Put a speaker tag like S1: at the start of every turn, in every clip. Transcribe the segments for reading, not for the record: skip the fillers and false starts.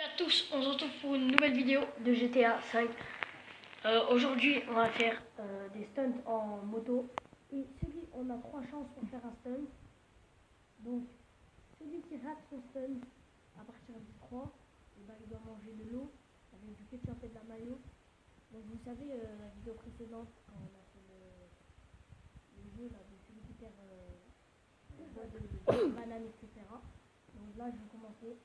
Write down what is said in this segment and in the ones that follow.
S1: À tous, on se retrouve pour une nouvelle vidéo de GTA 5. Aujourd'hui, on va faire des stunts en moto. Et on a 3 chances pour faire un stunt. Donc, celui qui rate son stunt à partir du 3, il doit manger de l'eau avec du ketchup et de la mayo. Donc, vous savez, la vidéo précédente, quand on a fait le jeu là, de celui qui perd de banane, etc. Donc là, je vais commencer.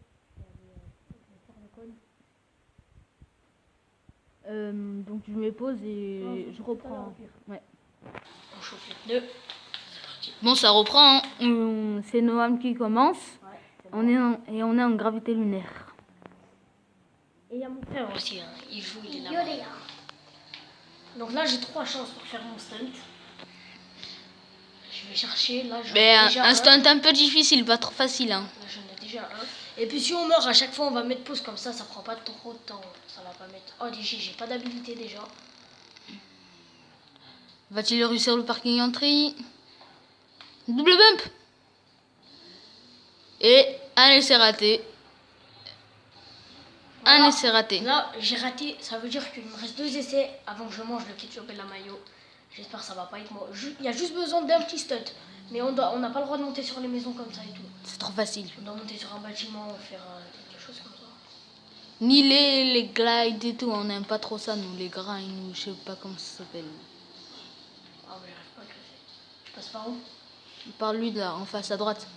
S2: Donc je me pose et je reprends. Ouais.
S1: On chauffe les pneus.
S2: Bon, ça reprend. Hein. C'est Noam qui commence.
S1: Ouais,
S2: on est en gravité lunaire.
S1: Et il y a mon frère aussi. Hein. Il joue, il est là. Donc là, j'ai 3 chances pour faire mon stunt. Je vais chercher. Là,
S2: un stunt un peu difficile, pas trop facile. Hein.
S1: Là, j'en ai déjà un. Et puis si on meurt à chaque fois, on va mettre pause comme ça prend pas trop de temps. Ça va pas mettre. Oh, j'ai pas d'habilité déjà.
S2: Va-t-il réussir le parking entry? Double bump. Et un essai raté.
S1: Voilà.
S2: Un essai raté.
S1: Là, j'ai raté. Ça veut dire qu'il me reste 2 essais avant que je mange le ketchup et la mayo. J'espère que ça va pas être moi. Il y a juste besoin d'un petit stunt. Mais on n'a pas le droit de monter sur les maisons comme ça et tout.
S2: C'est trop facile.
S1: On doit monter sur un bâtiment ou faire quelque chose comme ça.
S2: Ni les glides et tout, on n'aime pas trop ça, nous, les grinds, ou je sais pas comment ça s'appelle.
S1: Ah, mais j'arrive pas à greffer. Je passe par où?
S2: Par lui, là, en face à droite.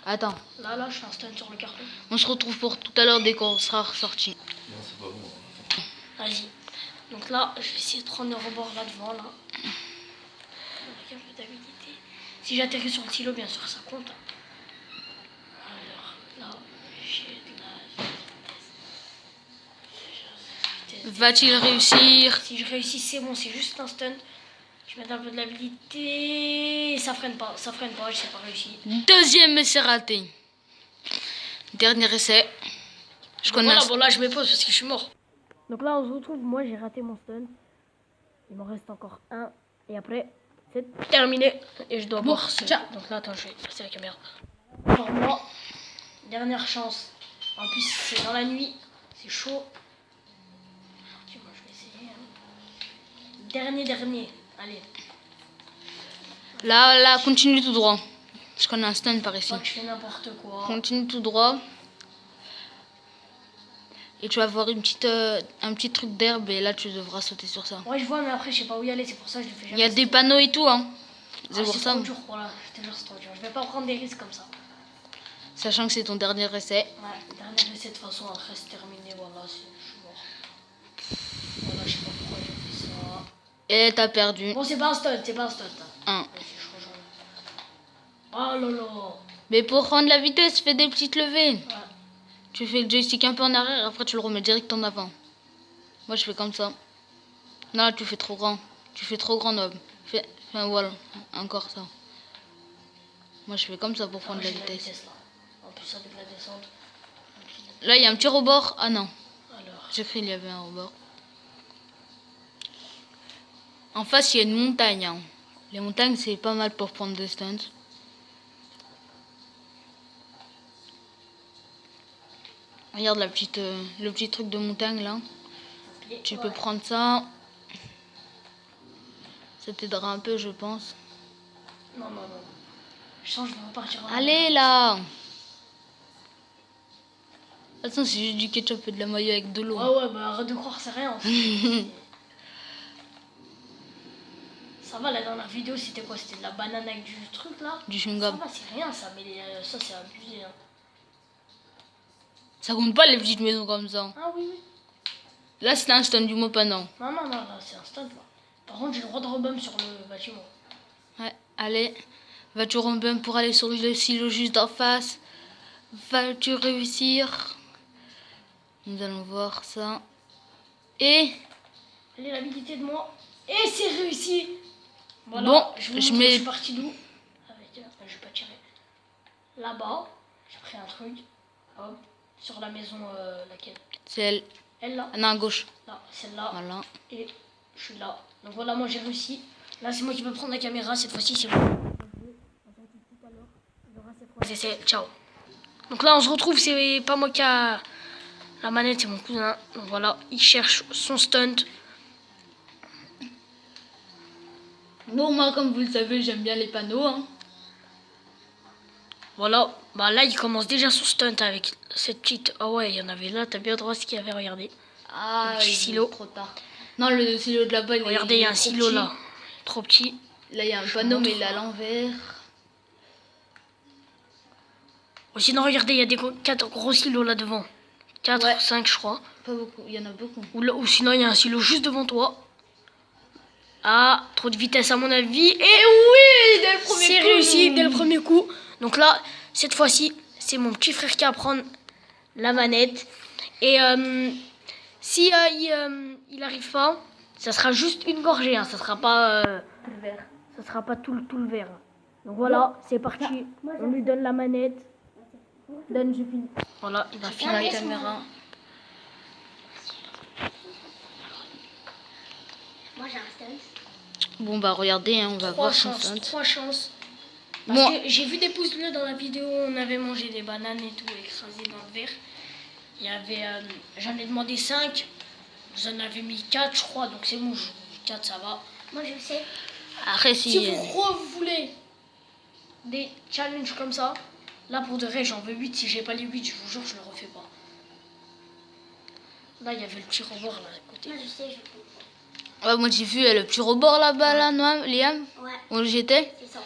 S2: Attends.
S1: Là, je fais un stunt sur le carton.
S2: On se retrouve pour tout à l'heure dès qu'on sera ressorti.
S3: Non, c'est pas bon.
S1: Vas-y. Donc là, je vais essayer de prendre le rebord là devant, là. Avec un peu d'habilité. Si j'atterris sur le silo, bien sûr, ça compte. Alors, là, j'ai de la vitesse.
S2: Va-t-il réussir?
S1: Si je réussis, c'est bon, c'est juste un stunt. Je mets un peu de l'habilité. Ça freine pas, je sais pas réussi.
S2: Deuxième essai raté. Dernier essai. Je connais.
S1: Voilà, bon là, je me pose parce que je suis mort. Donc là, on se retrouve. Moi, j'ai raté mon stunt. Il m'en reste encore un. Et après, c'est terminé. Et je dois boire ce. Donc là, attends, je vais passer la caméra. Pour moi, dernière chance. En plus, c'est dans la nuit. C'est chaud. Moi, je vais essayer. Hein. Dernier. Allez.
S2: Là, continue tout droit. Je connais un stunt par ici.
S1: Moi, tu fais n'importe quoi.
S2: Continue tout droit. Et tu vas voir un petit truc d'herbe et là, tu devras sauter sur ça.
S1: Ouais, je vois, mais après, je sais pas où y aller. C'est pour ça que je le fais jamais.
S2: Il y a des panneaux et tout, hein.
S1: C'est pour ça. Trop dur, voilà. Je te jure, c'est trop dur. Je vais pas prendre des risques comme ça.
S2: Sachant que c'est ton dernier essai.
S1: Ouais, dernier essai de toute façon, après c'est terminé, voilà, je suis mort. Voilà, je sais pas pourquoi j'ai fait ça.
S2: Et t'as perdu.
S1: Bon, c'est pas un stunt.
S2: Un.
S1: Oh là là.
S2: Mais pour prendre la vitesse, fais des petites levées.
S1: Ouais.
S2: Tu fais le joystick un peu en arrière, après tu le remets direct en avant. Moi je fais comme ça. Non, tu fais trop grand. Tu fais trop grand, Nob. Enfin voilà, encore ça. Moi je fais comme ça pour prendre la vitesse.
S1: Là. En plus avec la descente.
S2: Là il y a un petit rebord. Ah non.
S1: Alors.
S2: J'ai cru qu'il y avait un rebord. En face il y a une montagne. Hein. Les montagnes c'est pas mal pour prendre des stunts. Regarde le petit truc de montagne là. Tu peux prendre ça. Ça t'aidera un peu, je pense.
S1: Non. Je sens que je vais repartir.
S2: Allez là. Attends, c'est juste du ketchup et de la mayo avec de l'eau.
S1: Ouais, bah arrête de croire, c'est rien. Ça va, la dernière vidéo, c'était quoi? C'était de la banane avec du truc là?
S2: Du chewing-gum.
S1: Ça va, c'est rien ça, mais ça c'est abusé. Hein.
S2: Ça compte pas les petites maisons comme ça.
S1: Ah oui.
S2: Là, c'est un stunt du mot pendant.
S1: Non, là, c'est un stunt là. Par contre, j'ai le droit de rebump sur le bâtiment.
S2: Ouais, allez. Vas-tu rebump pour aller sur le silo juste en face? Vas-tu réussir? Nous allons voir ça. Et...
S1: Allez, l'habilité de moi. Et c'est réussi. Voilà,
S2: bon,
S1: je suis parti d'où? Je vais pas tirer. Là-bas, j'ai pris un truc. Hop, sur la maison, laquelle?
S2: C'est elle.
S1: Elle là?
S2: Non, à gauche.
S1: Là, celle-là.
S2: Voilà.
S1: Et je suis là. Donc voilà, moi j'ai réussi. Là, c'est moi qui peux prendre la caméra. Cette fois-ci, c'est moi. C'est ciao. Donc là, on se retrouve. C'est pas moi qui a La manette, c'est mon cousin. Donc voilà, il cherche son stunt.
S2: Bon, moi, comme vous le savez, j'aime bien les panneaux. Hein.
S1: Voilà, bah là, il commence déjà son stunt avec cette petite... Ah ouais, il y en avait là, t'as bien droit ce qu'il y avait, regardez.
S2: Ah,
S1: Le petit
S2: il est
S1: silo.
S2: trop tard. Non, le silo de là-bas,
S1: Regardez, il y a un
S2: trop
S1: silo
S2: petit.
S1: là. Trop petit.
S2: Là, il y a un
S1: Je
S2: panneau,
S1: montre.
S2: mais il est à l'envers.
S1: Ou sinon, regardez, il y a des 4 gros silos là devant. 4,
S2: Ouais.
S1: 5, je crois.
S2: Pas beaucoup, il y en a beaucoup.
S1: Ou sinon, il y a un silo juste devant toi. Ah, trop de vitesse à mon avis. Et
S2: oui, dès le premier
S1: c'est
S2: coup.
S1: réussi dès le premier coup. Donc là, cette fois-ci, c'est mon petit frère qui va prendre la manette. Et si il arrive pas, ça sera juste une gorgée. Hein, ça sera pas
S2: Tout le verre.
S1: ça sera pas tout le verre. Donc voilà, c'est parti. On lui donne la manette.
S2: Donne, je finis.
S1: Voilà, il va
S2: Filme la
S1: finir.
S2: caméra.
S4: Moi j'ai un stunt.
S2: Bon, bah, regardez, hein, on va voir son stunt.
S1: 3 chances. Parce
S2: Moi,
S1: que j'ai vu des pouces bleus dans la vidéo, on avait mangé des bananes et tout écrasées dans le verre. Il y avait, j'en ai demandé 5, vous en avez mis 4 je crois, donc c'est bon, 4 ça va.
S4: Moi je sais.
S2: après,
S1: Si vous voulez des challenges comme ça, là pour de vrai j'en veux 8, si j'ai pas les 8 je vous jure je le refais pas. Là il y avait le petit rebord là à côté.
S4: Moi je sais, je peux.
S2: Ouais, moi, j'ai vu le petit rebord là-bas, là, Noam, Liam,
S4: Ouais,
S2: où j'étais.
S4: c'est ça.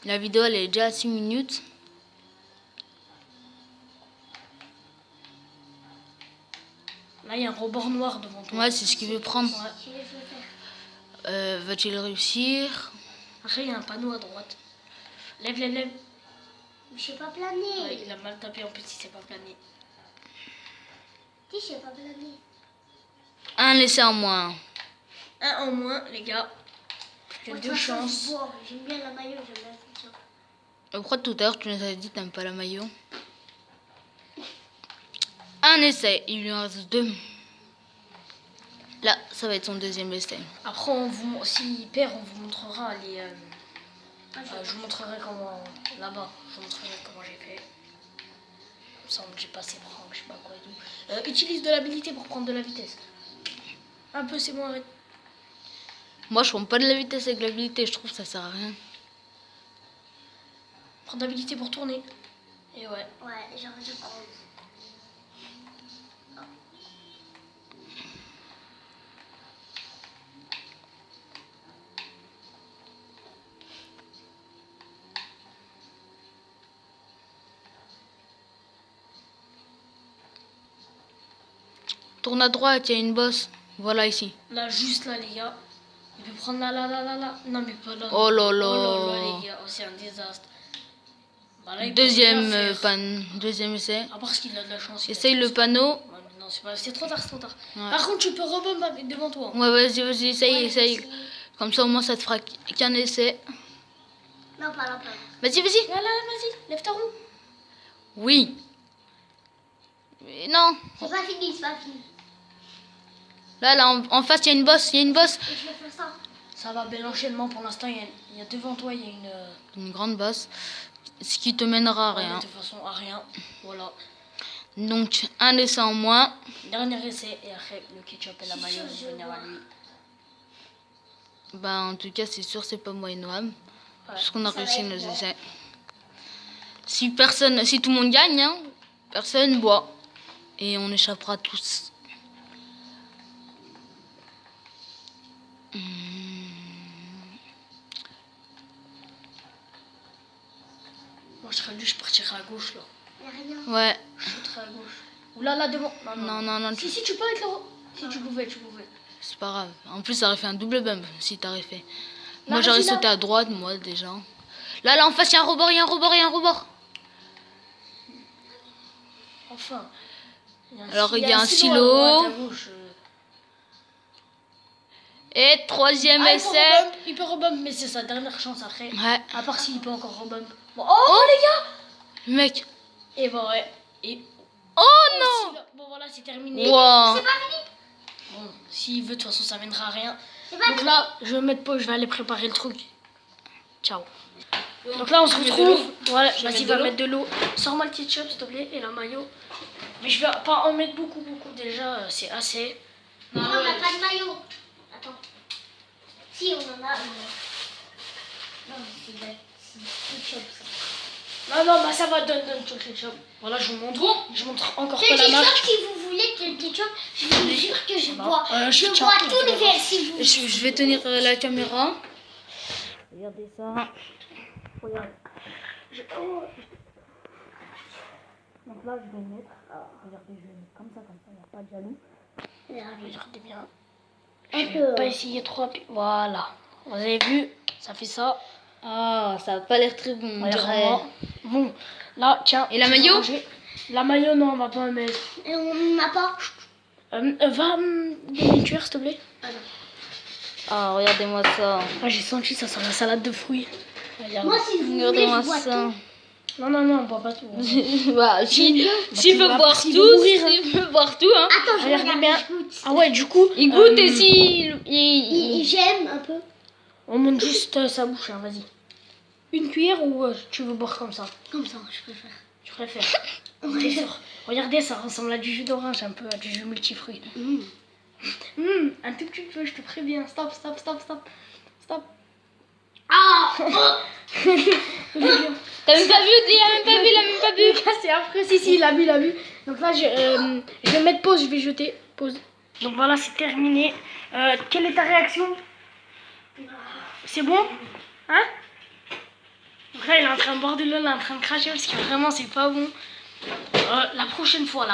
S2: La vidéo, elle est déjà à 6 minutes.
S1: Là il y a un rebord noir devant toi.
S2: Ouais, c'est ce qu'il veut prendre.
S1: Ouais.
S4: Je vais le faire.
S2: Va-t-il réussir?
S1: Après il y a un panneau à droite. Lève.
S4: Je sais pas planer.
S1: Ouais, il a mal tapé en plus il s'est pas plané.
S4: Si, je sais pas planer.
S2: Un essai en moins.
S1: Un en moins les gars. Il y a
S4: Moi, de
S1: 2
S4: toute façon,
S1: chances.
S4: je bois. J'aime bien la maillot, j'aime bien ça.
S2: Pourquoi tout à l'heure, tu nous avais dit que t'aimes pas la maillot? Un essai, il lui en reste 2. Là, ça va être son deuxième essai.
S1: Après, s'il perd, on vous montrera les. Je vous montrerai comment. Là-bas, je vous montrerai comment j'ai fait. Comme ça, j'ai passé prank, je sais pas quoi et tout. Utilise de l'habilité pour prendre de la vitesse. Un peu, c'est bon, arrête.
S2: Moi, je prends pas de la vitesse avec l'habilité, je trouve que ça sert à rien.
S1: Prends de l'habilité pour tourner. Et ouais.
S4: Ouais, genre je prends.
S2: Tourne à droite, il y a une bosse. Voilà ici.
S1: Là, juste là, les gars. Il peut prendre là. Non, mais pas là.
S2: Oh là là.
S1: Oh là là, les gars. Oh, c'est un désastre. Bah, là, il peut
S2: Deuxième
S1: rien faire.
S2: panne, deuxième essai.
S1: À part qu'il a de la chance. il a
S2: Essaye
S1: de
S2: le
S1: la
S2: panneau.
S1: chance. Ouais, mais non, c'est trop tard, c'est trop tard.
S2: Ouais.
S1: Par contre, tu peux rebomber devant toi.
S2: Ouais, vas-y, essaye. Comme ça, au moins, ça te fera qu'un essai.
S4: Non, pas là, pas là.
S2: Vas-y.
S1: Là, vas-y, lève ta roue.
S2: Oui. Mais non.
S4: C'est pas fini, c'est pas fini.
S2: Là, en face, il y a une bosse,
S4: Et je vais faire ça.
S1: Ça va, bel enchaînement pour l'instant. Il y a devant toi, il y a une.
S2: Une grande bosse. Ce qui te mènera à
S1: Ouais,
S2: rien.
S1: de toute façon, à rien. Voilà.
S2: Donc, un essai en moins.
S1: Dernier essai, et après, le ketchup et la
S4: Je suis
S1: mayo
S4: sûre,
S1: vont
S4: je
S1: venir à
S4: vois.
S1: lui.
S2: Bah, en tout cas, c'est sûr, c'est pas moi et Noam.
S1: Ouais.
S2: Parce qu'on a
S4: Ça va
S2: réussi
S4: être
S2: nos
S4: bon.
S2: essais. Si tout le monde gagne, hein, personne boit. Et on échappera tous.
S1: Moi, je serais lui, je partirais à gauche, là.
S4: Y'a rien.
S2: Ouais.
S1: Je sauterais à gauche. Ou là, devant.
S2: Non,
S1: Si, tu peux être là. Si, tu pouvais.
S2: c'est pas grave. En plus, ça aurait fait un double bump si t'aurais fait.
S1: Là,
S2: Moi, j'aurais
S1: vas-y, là.
S2: sauté à droite, moi, déjà. Là, en face, il y a un rebord.
S1: Enfin.
S2: Alors, il y a un
S1: silo.
S2: silo.
S1: À droite, à gauche.
S2: Et troisième
S1: Ah,
S2: essai.
S1: il peut rebump, mais c'est sa dernière chance après.
S2: Ouais.
S1: À part s'il peut encore rebump. Bon, oh, les gars.
S2: Mec.
S1: Et bah ouais. Et
S2: Oh
S1: si,
S2: non.
S1: là. Bon voilà, c'est terminé.
S2: Wow.
S1: Bon, s'il veut, de toute façon, ça mènera à rien.
S4: C'est pas
S1: Donc là, je vais mettre pause, je vais aller préparer le truc. Ciao. Donc là, on se
S2: Tu mets de
S1: retrouve.
S2: l'eau.
S1: Voilà,
S2: Je vais
S1: vas-y,
S2: mettre
S1: va
S2: de l'eau.
S1: mettre de l'eau. Sors-moi le ketchup, s'il te plaît, et la maillot. Mais je vais pas en mettre beaucoup déjà, c'est assez.
S4: Non, on n'a pas de maillot. Attends. Si, on en a. Non, c'est ketchup.
S1: Non, non, bah ça va, donne tout le ketchup. Voilà, je vous montre.
S2: Bon.
S1: Je montre encore
S4: Le
S1: pas la marque.
S4: ketchup, si vous voulez le ketchup, je vous jure que je bois.
S1: je
S4: Je
S1: tiens.
S4: bois tous les verres si vous
S2: Je vais tenir la caméra.
S1: Regardez ça. Regarde. Oh. Donc là, je vais le mettre. Ah, regardez, je vais le mettre comme ça, il n'y a pas de jaloux. Regardez bien. Je vais pas essayer trop rapide. Voilà. Vous avez vu, ça fait ça.
S2: Ah, ça a pas l'air très bon, on dirait.
S1: Vraiment. Bon, là, tiens.
S2: Et la
S1: tu peux
S2: maillot
S1: manger. La maillot, non, on va pas en mettre.
S4: Et on n'a pas.
S1: Va me cuire, s'il te plaît.
S2: Ah, regardez-moi ça.
S1: Ah, j'ai senti, ça sent la salade de fruits. Regarde.
S4: Moi, si vous voulez,
S2: Regardez-moi
S4: je bois
S2: ça.
S4: tout.
S1: Non, non, non, on boit pas tout.
S2: Bah, s'il
S1: tu
S2: veut
S1: vas-
S2: boire
S1: s'il
S2: tout,
S1: veut mourir, hein.
S2: s'il veut boire tout, hein.
S4: Attends, je
S1: Regardez
S4: regarde,
S1: bien.
S4: je goûte.
S1: Ah ouais, du coup.
S2: Il goûte et s'il...
S4: J'aime un peu.
S1: On monte juste sa bouche, hein, vas-y. Une cuillère ou tu veux boire comme ça?
S4: Comme ça, je préfère.
S1: Tu préfères? T'es sûr? Regardez, ça ressemble à du jus d'orange, un peu à du jus multifruit. Un tout petit peu, je te préviens. Stop.
S4: Ah
S2: T'as même pas vu, il a même pas vu, il a même pas vu.
S1: Lucas, c'est affreux. Si, il a bu. Donc là, je vais mettre pause, je vais jeter. Pause. Donc voilà, c'est terminé. Quelle est ta réaction? C'est bon? Hein? Donc là, il est en train de boire de l'eau, il est en train de cracher parce que vraiment, c'est pas bon. La prochaine fois,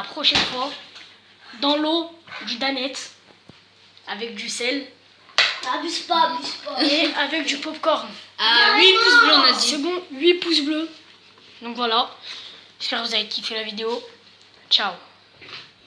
S1: dans l'eau, du Danette, avec du sel
S4: Abuse pas.
S1: et avec du popcorn.
S2: Ah, 8 pouces bleus, on a
S1: C'est
S2: dit.
S1: bon, 8 pouces bleus. Donc voilà. J'espère que vous avez kiffé la vidéo. Ciao.